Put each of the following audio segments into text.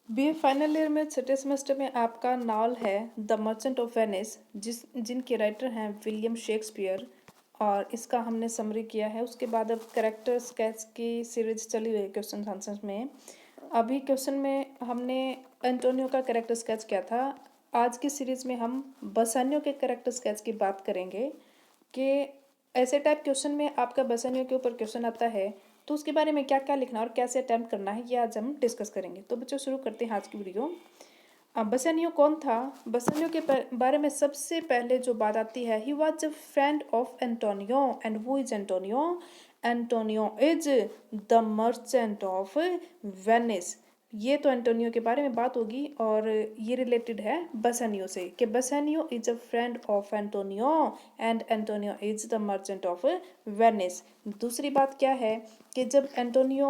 BA final year में छठे semester में आपका नावल है द मर्चेंट ऑफ वेनिस जिनके राइटर हैं विलियम शेक्सपियर। और इसका हमने समरी किया है। उसके बाद अब कैरेक्टर स्केच की सीरीज चली हुई है क्वेश्चन आंसर्स में। अभी क्वेश्चन में हमने एंटोनियो का कैरेक्टर स्केच किया था। आज की सीरीज में हम बसानियो के कैरेक्टर स्केच की बात करेंगे कि ऐसे टाइप क्वेश्चन में आपका बसानियों के ऊपर क्वेश्चन आता है तो उसके बारे में क्या क्या लिखना और कैसे अटैम्प्ट करना है, ये आज हम डिस्कस करेंगे। तो बच्चों शुरू करते हैं आज की वीडियो। बसानियो कौन था? बसानियो के बारे में सबसे पहले जो बात आती है, he was a friend of Antonio. And who is Antonio? Antonio is the merchant of Venice. ये तो एंटोनियो के बारे में बात होगी और ये रिलेटेड है बसानियो से कि Bassanio is a friend of Antonio and Antonio is the merchant of Venice. दूसरी बात क्या है कि जब Antonio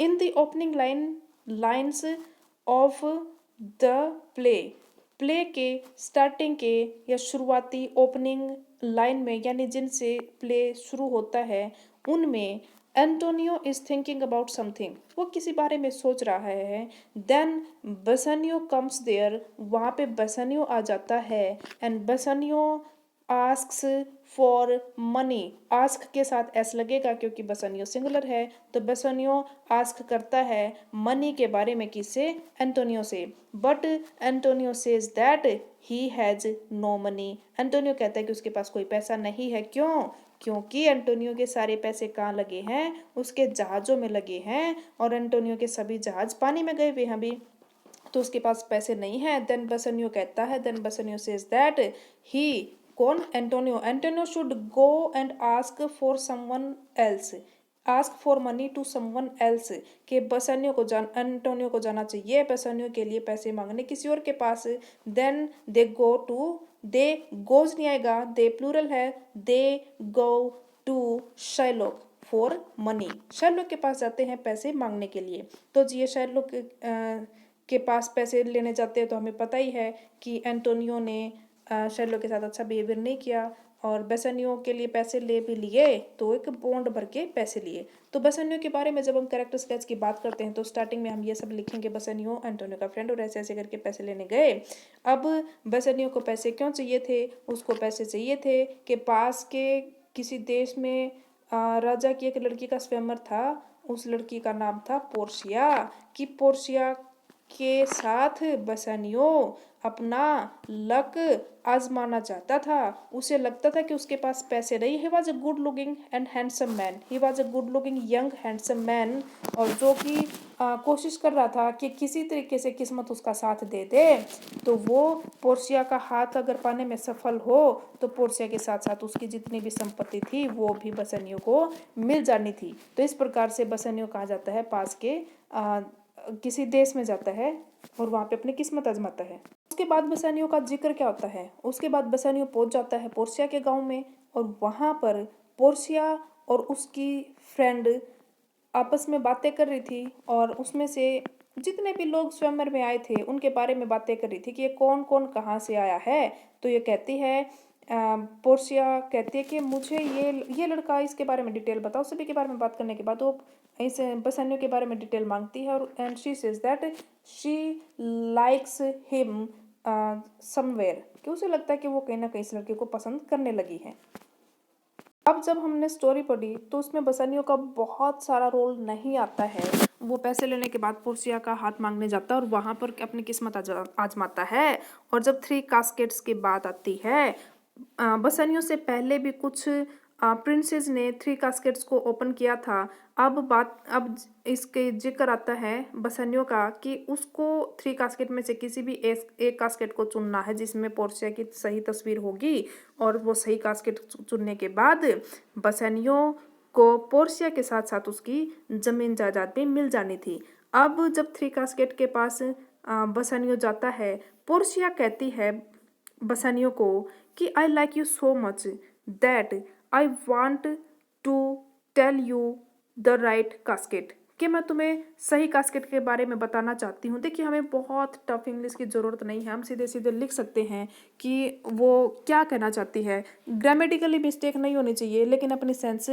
in the opening lines of the play के स्टार्टिंग के या शुरुआती ओपनिंग लाइन में, यानी जिनसे प्ले शुरू होता है उनमें Antonio is thinking about something, वो किसी बारे में सोच रहा है। देन बसानियो कम्स देयर, वहाँ पे बसानियो आ जाता है। And Bassanio asks for money. Ask के साथ एस लगेगा क्योंकि बसानियो सिंगुलर है, तो बसानियो आस्क करता है मनी के बारे में किससे? एंटोनियो से। But Antonio says that he has no money. Antonio कहता है कि उसके पास कोई पैसा नहीं है। क्यों? क्योंकि एंटोनियो के सारे पैसे कहाँ लगे हैं? उसके जहाज़ों में लगे हैं, और एंटोनियो के सभी जहाज पानी में गए हुए हैं अभी, तो उसके पास पैसे नहीं है। देन बसनियो कहता है, then Bassanio says that he, कौन? Antonio. Antonio should go and ask for someone else, ask for money to someone else, कि बसनियो को एंटोनियो को जाना चाहिए बसनियो के लिए पैसे मांगने किसी और के पास। Then they go to, they goes नहीं आएगा, दे प्लूरल है, they go to Shylock for money. Shylock के पास जाते हैं पैसे मांगने के लिए। तो जी ये शाइलोक के पास पैसे लेने जाते हैं, तो हमें पता ही है कि एंटोनियो ने शाइलोक के साथ अच्छा बिहेवियर नहीं किया और बसनियो के लिए पैसे ले भी लिए, तो एक बॉन्ड भर के पैसे लिए। तो बसनियो के बारे में जब हम कैरेक्टर स्केच की बात करते हैं तो स्टार्टिंग में हम ये सब लिखेंगे, बसनियो एंटोनियो का फ्रेंड और ऐसे ऐसे करके पैसे लेने गए। अब बसनियो को पैसे क्यों चाहिए थे? उसको पैसे चाहिए थे कि पास के किसी देश में राजा की एक लड़की का स्वयंवर था। उस लड़की का नाम था पोर्शिया। कि पोर्शिया के साथ बसनियो अपना लक आजमाना चाहता था। उसे लगता था कि उसके पास पैसे नहीं। He was a good looking and handsome man, he was a good looking young handsome man, और जो कि कोशिश कर रहा था कि किसी तरीके से किस्मत उसका साथ दे दे, तो वो पोर्शिया का हाथ अगर पाने में सफल हो तो पोर्शिया के साथ साथ उसकी जितनी भी संपत्ति थी वो भी बसनियो को मिल जानी थी। तो इस प्रकार से बसनियो कहा जाता है पास के किसी देश में जाता है और वहाँ पे अपनी किस्मत आजमाता है। उसके बाद बसानियों का जिक्र क्या होता है? उसके बाद बसानियों पहुँच जाता है पोर्शिया के गांव में, और वहाँ पर पोर्शिया और उसकी फ्रेंड आपस में बातें कर रही थी, और उसमें से जितने भी लोग स्वयंवर में आए थे उनके बारे में बातें कर रही थी कि ये कौन कौन कहाँ से आया है। तो ये कहती है, पोर्शिया कहती है कि मुझे ये लड़का, इसके बारे में डिटेल बताओ। सभी के बारे में बात करने के बाद वो इस बसनियों के बारे में डिटेल मांगती है, और and she says that she likes him somewhere, कि उसे लगता है कि वो कहीं ना कहीं इस लड़के को पसंद करने लगी है। अब जब हमने स्टोरी पढ़ी तो उसमें बसनियों का बहुत सारा रोल नहीं आता है। वो पैसे लेने के बाद पोर्शिया का हाथ मांगने जाता है और वहाँ पर अपनी किस्मत आजमाता है। और जब थ्री कास्केट्स की बात आती है, बसनियों से पहले भी कुछ प्रिंसेस ने थ्री कास्केट्स को ओपन किया था। अब इसके जिक्र आता है बसनियों का कि उसको थ्री कास्केट में से किसी भी एक कास्केट को चुनना है जिसमें पोर्शिया की सही तस्वीर होगी, और वो सही कास्केट चुनने के बाद बसनियों को पोर्शिया के साथ साथ उसकी जमीन जायदाद भी मिल जानी थी। अब जब थ्री कास्केट के पास बसनियों जाता है, पोर्शिया कहती है बसनियों को कि I like you so much that I want to tell you the right casket, कि मैं तुम्हें सही कास्केट के बारे में बताना चाहती हूँ। देखिए हमें बहुत टफ इंग्लिश की ज़रूरत नहीं है, हम सीधे सीधे लिख सकते हैं कि वो क्या कहना चाहती है। ग्रामेटिकली मिस्टेक नहीं होनी चाहिए, लेकिन अपनी सेंस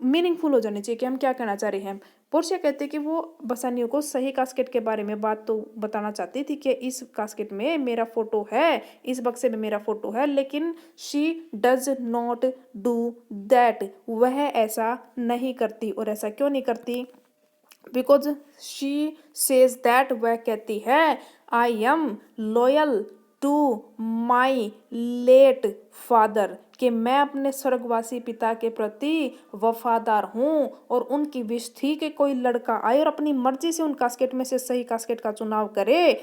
मीनिंगफुल हो जानी चाहिए कि हम क्या कहना चाह रहे हैं। पोर्शिया कहती है कि वो बसानियो को सही कास्केट के बारे में बात तो बताना चाहती थी कि इस कास्केट में मेरा फोटो है, इस बक्से में मेरा फोटो है, लेकिन she does not do that, वह ऐसा नहीं करती। और ऐसा क्यों नहीं करती? बिकॉज शी सेज दैट, वह कहती है I am loyal to my late father, कि मैं अपने स्वर्गवासी पिता के प्रति वफादार हूँ। और उनकी विश थी कि कोई लड़का आए और अपनी मर्जी से उन कास्केट में से सही कास्केट का चुनाव करे,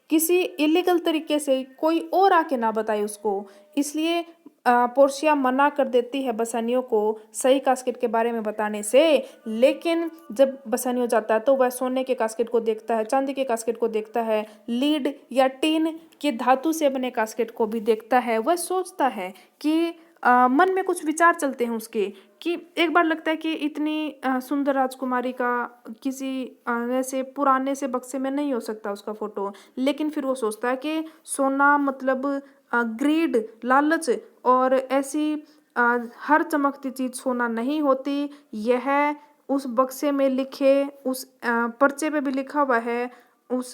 किसी इलीगल तरीके से कोई और आके ना बताए उसको। इसलिए पोर्शिया मना कर देती है बसानियो को सही कास्केट के बारे में बताने से। लेकिन जब बसानियो जाता है तो वह सोने के कास्केट को देखता है, चांदी के कास्केट को देखता है, लीड या टीन के धातु से बने कास्केट को भी देखता है। वह सोचता है कि मन में कुछ विचार चलते हैं उसके, कि एक बार लगता है कि इतनी सुंदर राजकुमारी का किसी ऐसे पुराने से बक्से में नहीं हो सकता उसका फोटो। लेकिन फिर वो सोचता है कि सोना मतलब ग्रीड, लालच, और ऐसी हर चमकती चीज सोना नहीं होती। यह उस बक्से में लिखे उस पर्चे पे भी लिखा हुआ है, उस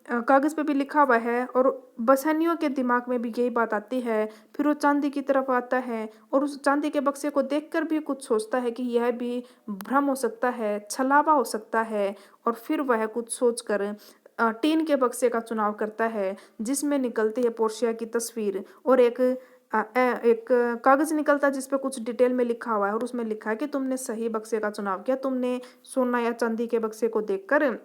कागज पे भी लिखा हुआ है, और बसानियों के दिमाग में भी यही बात आती है। फिर वो चांदी की तरफ आता है और उस चांदी के बक्से को देखकर भी कुछ सोचता है कि यह भी भ्रम हो सकता है, छलावा हो सकता है। और फिर वह कुछ सोचकर टीन के बक्से का चुनाव करता है, जिसमें निकलती है पोर्शिया की तस्वीर और एक कागज निकलता है जिसपे कुछ डिटेल में लिखा हुआ है। और उसमें लिखा है कि तुमने सही बक्से का चुनाव किया, तुमने सोना या चांदी के बक्से को देखकर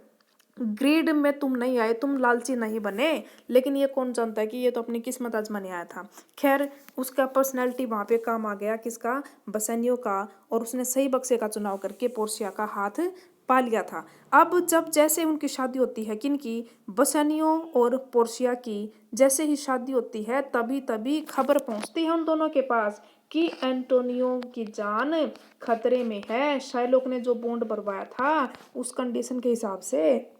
ग्रीड में तुम नहीं आए, तुम लालची नहीं बने। लेकिन ये कौन जानता है कि ये तो अपनी किस्मत आजमाने आया था। खैर, उसका पर्सनैलिटी वहाँ पे काम आ गया, किसका? बसानियो का। और उसने सही बक्से का चुनाव करके पोर्शिया का हाथ पा लिया था। अब जब जैसे उनकी शादी होती है, किनकी? बसानियो और पोर्शिया की। जैसे ही शादी होती है तभी तभी खबर पहुंचती है उन दोनों के पास कि एंटोनियो की जान खतरे में है। शाइलोक ने जो बॉन्ड भरवाया था उस कंडीशन के हिसाब से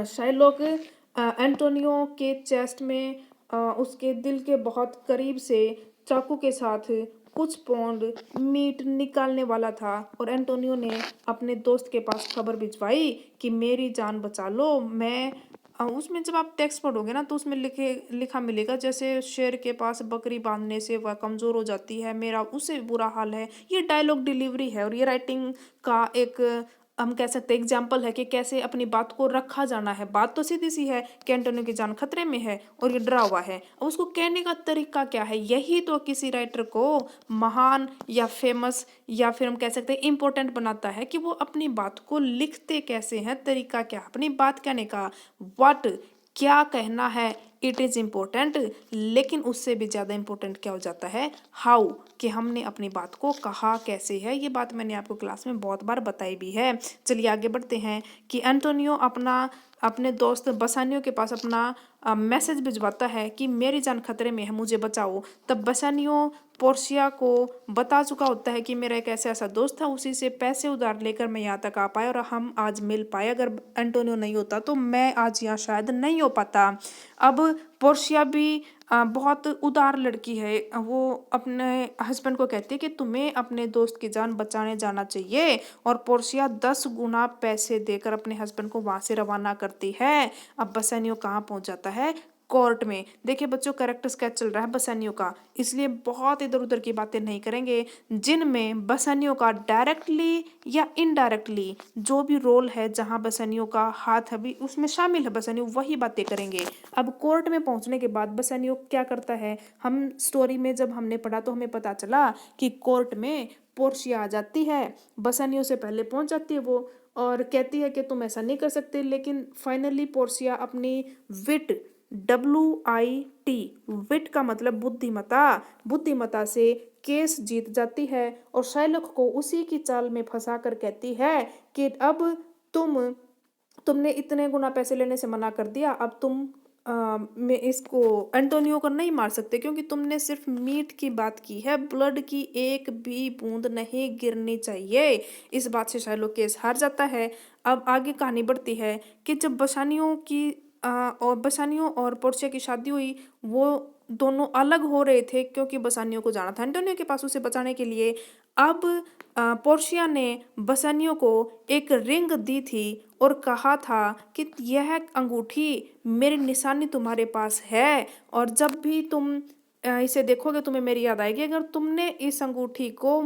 शाइलोक एंटोनियो के चेस्ट में उसके दिल के बहुत करीब से चाकू के साथ कुछ पौंड मीट निकालने वाला था। और एंटोनियो ने अपने दोस्त के पास खबर भिजवाई कि मेरी जान बचा लो। मैं उसमें जब आप टेक्स्ट पढ़ोगे ना तो उसमें लिखा मिलेगा जैसे शेर के पास बकरी बांधने से वह कमज़ोर हो जाती है, मेरा उससे बुरा हाल है। ये डायलॉग डिलीवरी है और ये राइटिंग का एक हम कह सकते हैं एग्जाम्पल है कि कैसे अपनी बात को रखा जाना है। बात तो सीधी सी है कि एंटोनियो की जान खतरे में है और ये डरा हुआ है। अब उसको कहने का तरीका क्या है? यही तो किसी राइटर को महान या फेमस या फिर हम कह सकते हैं इम्पोर्टेंट बनाता है कि वो अपनी बात को लिखते कैसे हैं, तरीका क्या अपनी बात कहने का, व्हाट क्या कहना है, इट इज़ इम्पोर्टेंट। लेकिन उससे भी ज़्यादा इम्पोर्टेंट क्या हो जाता है? हाउ, कि हमने अपनी बात को कहा कैसे है। ये बात मैंने आपको क्लास में बहुत बार बताई भी है। चलिए आगे बढ़ते हैं कि एंटोनियो अपने दोस्त बसानियो के पास अपना मैसेज भिजवाता है कि मेरी जान खतरे में है, मुझे बचाओ। तब बसानियो पोर्शिया को बता चुका होता है कि मेरा एक ऐसा दोस्त था, उसी से पैसे उधार लेकर मैं यहाँ तक आ पाया और हम आज मिल पाए। अगर एंटोनियो नहीं होता तो मैं आज यहाँ शायद नहीं हो पाता। अब पोर्शिया भी बहुत उदार लड़की है। वो अपने हस्बैंड को कहती है कि तुम्हें अपने दोस्त की जान बचाने जाना चाहिए। और पोर्शिया 10 गुना पैसे देकर अपने हस्बैंड को वहां से रवाना करती है। अब बसानियो कहाँ पहुंच जाता है? कोर्ट में। देखिए बच्चों, कैरेक्टर स्केच चल रहा है बसानियो का, इसलिए बहुत इधर उधर की बातें नहीं करेंगे, जिनमें बसानियो का डायरेक्टली या इनडायरेक्टली जो भी रोल है, जहां बसानियो का हाथ अभी उसमें शामिल है बसानियो, वही बातें करेंगे। अब कोर्ट में पहुंचने के बाद बसानियो क्या करता है? हम स्टोरी में जब हमने पढ़ा तो हमें पता चला कि कोर्ट में पोर्शिया आ जाती है, बसानियो से पहले पहुंच जाती है वो, और कहती है कि तुम ऐसा नहीं कर सकते। लेकिन फाइनली पोर्शिया अपनी विट, WIT, विट का मतलब बुद्धिमता, बुद्धिमता से केस जीत जाती है और शाइलॉक को उसी की चाल में फंसा कर कहती है कि अब तुमने इतने गुना पैसे लेने से मना कर दिया, अब तुम मैं इसको एंटोनियो को नहीं मार सकते क्योंकि तुमने सिर्फ मीट की बात की है, ब्लड की एक भी बूंद नहीं गिरनी चाहिए। इस बात से शाइलॉक केस हार जाता है। अब आगे कहानी बढ़ती है कि जब बसानियो और पोर्शिया की शादी हुई, वो दोनों अलग हो रहे थे क्योंकि बसानियो को जाना था एंटोनियो के पास उसे बचाने के लिए। अब पोर्शिया ने बसानियो को एक रिंग दी थी और कहा था कि यह अंगूठी मेरी निशानी तुम्हारे पास है और जब भी तुम इसे देखोगे तुम्हें मेरी याद आएगी। अगर तुमने इस अंगूठी को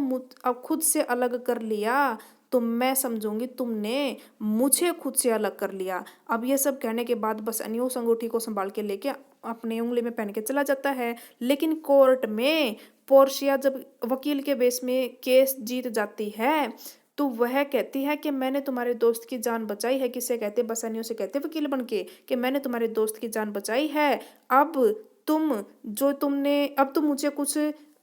अब खुद से अलग कर लिया तो मैं समझूंगी तुमने मुझे खुद से अलग कर लिया। अब ये सब कहने के बाद बसानियो उस अंगूठी को संभाल के लेके अपनी उंगली में पहन के चला जाता है। लेकिन कोर्ट में पोर्शिया जब वकील के बेस में केस जीत जाती है तो वह कहती है कि मैंने तुम्हारे दोस्त की जान बचाई है। किसे कहते, बसानियों से कहते वकील बन के कि मैंने तुम्हारे दोस्त की जान बचाई है। अब तुम जो तुमने अब तुम मुझे कुछ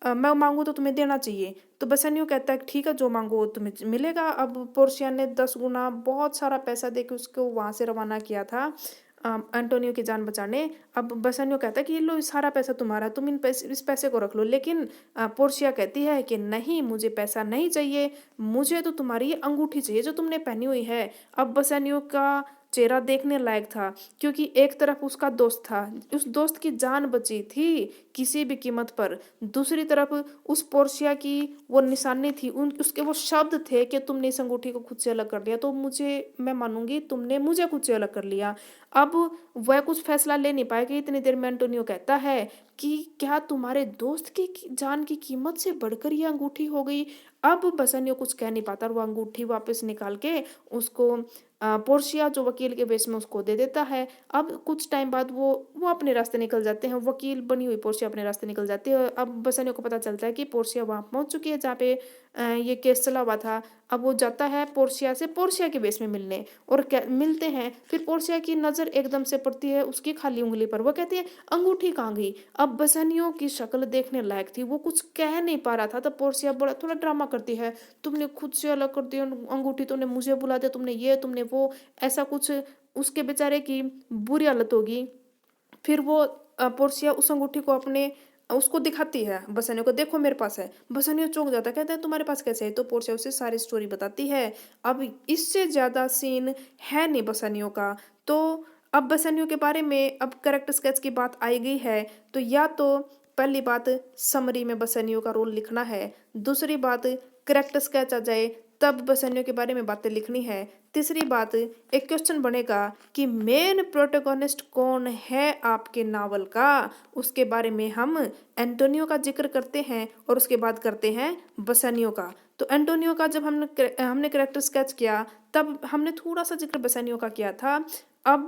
मैं मांगू तो तुम्हें देना चाहिए। तो बसानियो कहता है ठीक है जो मांगो वो तुम्हें मिलेगा। अब पोर्शिया ने 10 गुना बहुत सारा पैसा देके उसको वहां से रवाना किया था एंटोनियो की जान बचाने। अब बसानियो कहता है कि ये लो सारा पैसा तुम्हारा, तुम इस पैसे को रख लो। लेकिन पोर्शिया कहती है कि नहीं मुझे पैसा नहीं चाहिए, मुझे तो तुम्हारी ये अंगूठी चाहिए जो तुमने पहनी हुई है। अब बसानियो का चेहरा देखने लायक था क्योंकि एक तरफ उसका दोस्त था, उस दोस्त की जान बची थी किसी भी कीमत पर, दूसरी तरफ उस पोर्शिया की वो निशानी थी, उसके वो शब्द थे कि तुमने इस अंगूठी को खुद से अलग कर लिया तो मैं मानूंगी तुमने मुझे खुद से अलग कर लिया। अब वह कुछ फैसला ले नहीं पाएगी। इतनी देर में एंटोनियो कहता है कि क्या तुम्हारे दोस्त की जान की कीमत से बढ़कर यह अंगूठी हो गई। अब बसानियो कुछ कह नहीं पाता और वो अंगूठी वापस निकाल के उसको पोर्शिया जो वकील के बेस में उसको दे देता है। अब कुछ टाइम बाद वो अपने रास्ते निकल जाते हैं, वकील बनी हुई पोर्शिया अपने रास्ते निकल जाती है। अब बसानियो को पता चलता है कि पोर्शिया वहां पहुंच चुकी है जहाँ पे ये केस चला हुआ था। अब वो जाता है पोर्शिया से पोर्शिया के बेस में मिलने और मिलते हैं। फिर पोर्शिया की नज़र एकदम से पड़ती है उसकी खाली उंगली पर। वो कहती है अंगूठी कहाँ गई। अब बसानियो की शक्ल देखने लायक थी, वो कुछ कह नहीं पा रहा था। तब पोर्शिया बड़ा थोड़ा ड्रामा करती है, तुमने खुद से अलग कर दिया अंगूठी, तुमने मुझे बुला दिया, तुमने ये तुमने वो, ऐसा कुछ उसके बेचारे की बुरी हालत होगी। फिर वो पोर्शिया उस अंगूठी को अपने उसको दिखाती है बसानियो को, देखो मेरे पास है। बसानियो चौंक जाता है, कहता है तुम्हारे पास कैसे है। तो पोर्शिया उसे सारी स्टोरी बताती है। अब इससे ज्यादा सीन है नहीं बसानियो का। तो अब बसानियो के बारे में अब कैरेक्टर स्केच की बात आई गई है तो या तो पहली बात समरी में बसानियो का रोल लिखना है, दूसरी बात कैरेक्टर स्केच आ जाए तब बसानियो के बारे में बातें लिखनी है, तीसरी बात एक क्वेश्चन बनेगा कि मेन प्रोटोगोनिस्ट कौन है आपके नावल का, उसके बारे में हम एंटोनियो का जिक्र करते हैं और उसके बाद करते हैं बसानियो का। तो एंटोनियो का जब हमने कैरेक्टर स्केच किया तब हमने थोड़ा सा जिक्र बसानियो का किया था। अब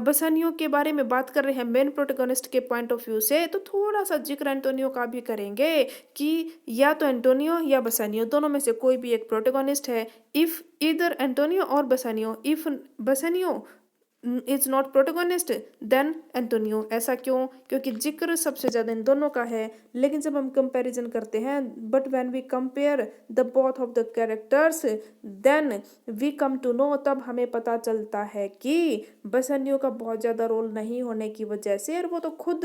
बसानियो के बारे में बात कर रहे हैं मेन प्रोटोगोनिस्ट के पॉइंट ऑफ व्यू से तो थोड़ा सा जिक्र एंटोनियो का भी करेंगे कि या तो एंटोनियो या बसानियो दोनों में से कोई भी एक प्रोटोगोनिस्ट है। इफ इधर एंटोनियो और Bassanio, if Bassanio is not protagonist then Antonio. ऐसा क्यों, क्योंकि जिक्र सबसे ज्यादा इन दोनों का है। लेकिन जब हम कंपैरिजन करते हैं but when we compare the both of the characters then we come to know, तब हमें पता चलता है कि बसानियो का बहुत ज्यादा रोल नहीं होने की वजह से, और वो तो खुद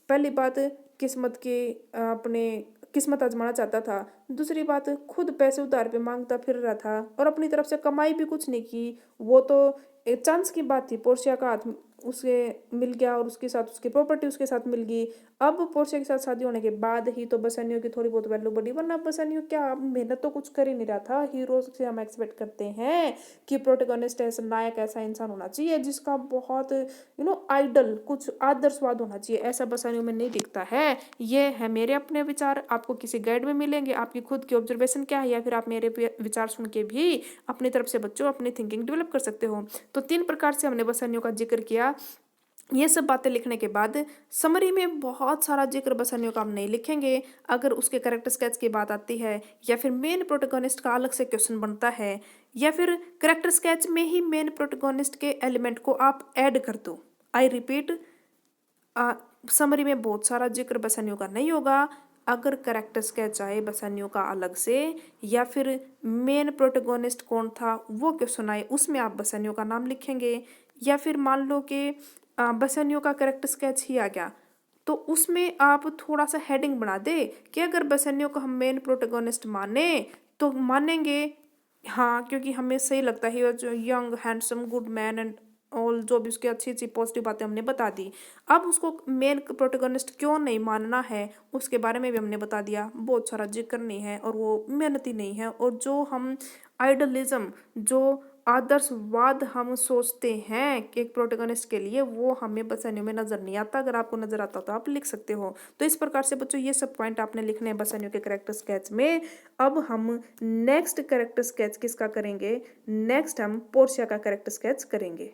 पहली बात किस्मत के अपने किस्मत आजमाना चाहता था, दूसरी बात खुद पैसे उधार पे मांगता फिर रहा था और अपनी तरफ से कमाई भी कुछ नहीं की। वो तो एक चांस की बात थी, पोर्शिया का हाथ उसे मिल गया और उसके साथ उसकी प्रॉपर्टी उसके साथ मिल गई। अब पोर्शिया के साथ शादी होने के बाद ही तो बसानियो की थोड़ी बहुत वैल्यू बढ़ी, वरना बसानियो क्या मेहनत तो कुछ कर ही नहीं रहा था। हीरो से हम एक्सपेक्ट करते हैं कि प्रोटोगोनिस्ट ऐसा नायक ऐसा इंसान होना चाहिए जिसका बहुत आइडल कुछ आदर्शवाद होना चाहिए, ऐसा बसानियो में नहीं दिखता है। ये है मेरे अपने विचार, आपको किसी गाइड में मिलेंगे, आपकी खुद की ऑब्जर्वेशन क्या है या फिर आप मेरे विचार सुन के भी अपनी तरफ से बच्चों अपनी थिंकिंग डेवलप कर सकते हो। तो 3 प्रकार से हमने बसानियो का जिक्र किया। ये सब बातें लिखने के बाद समरी में बहुत सारा जिक्र बसानियो का हम नहीं लिखेंगे। अगर उसके कैरेक्टर स्केच की बात आती है या फिर मेन प्रोटोगोनिस्ट का अलग से क्वेश्चन बनता है या फिर कैरेक्टर स्केच में ही मेन प्रोटोगोनिस्ट के एलिमेंट को आप ऐड कर दो, आई रिपीट समरी में बहुत सारा जिक्र बसानियो का नहीं होगा। अगर कैरेक्टर स्केच आए बसानियो का अलग से या फिर मेन प्रोटोगोनिस्ट कौन था वो क्वेश्चन आए उसमें आप बसानियो का नाम लिखेंगे, या फिर मान लो कि बसानियो का कैरेक्टर स्केच ही आ गया तो उसमें आप थोड़ा सा हेडिंग बना दे कि अगर बसानियो को हम मेन प्रोटोगोनिस्ट माने तो मानेंगे हाँ, क्योंकि हमें सही लगता है जो young handsome good man and और जो भी उसकी अच्छी अच्छी पॉजिटिव बातें हमने बता दी। अब उसको मेन प्रोटोगनिस्ट क्यों नहीं मानना है उसके बारे में भी हमने बता दिया, बहुत सारा जिक्र नहीं है और वो मेहनती नहीं है, और जो हम आइडलिज्म, जो आदर्शवाद हम सोचते हैं कि एक प्रोटोगनिस्ट के लिए, वो हमें बसनियों में नजर नहीं आता। अगर आपको नजर आता तो आप लिख सकते हो। तो इस प्रकार से बच्चों ये सब पॉइंट आपने लिखने हैं बसनियों के कैरेक्टर स्केच में। अब हम नेक्स्ट कैरेक्टर स्केच किसका करेंगे, नेक्स्ट हम पोर्शिया का कैरेक्टर स्केच करेंगे।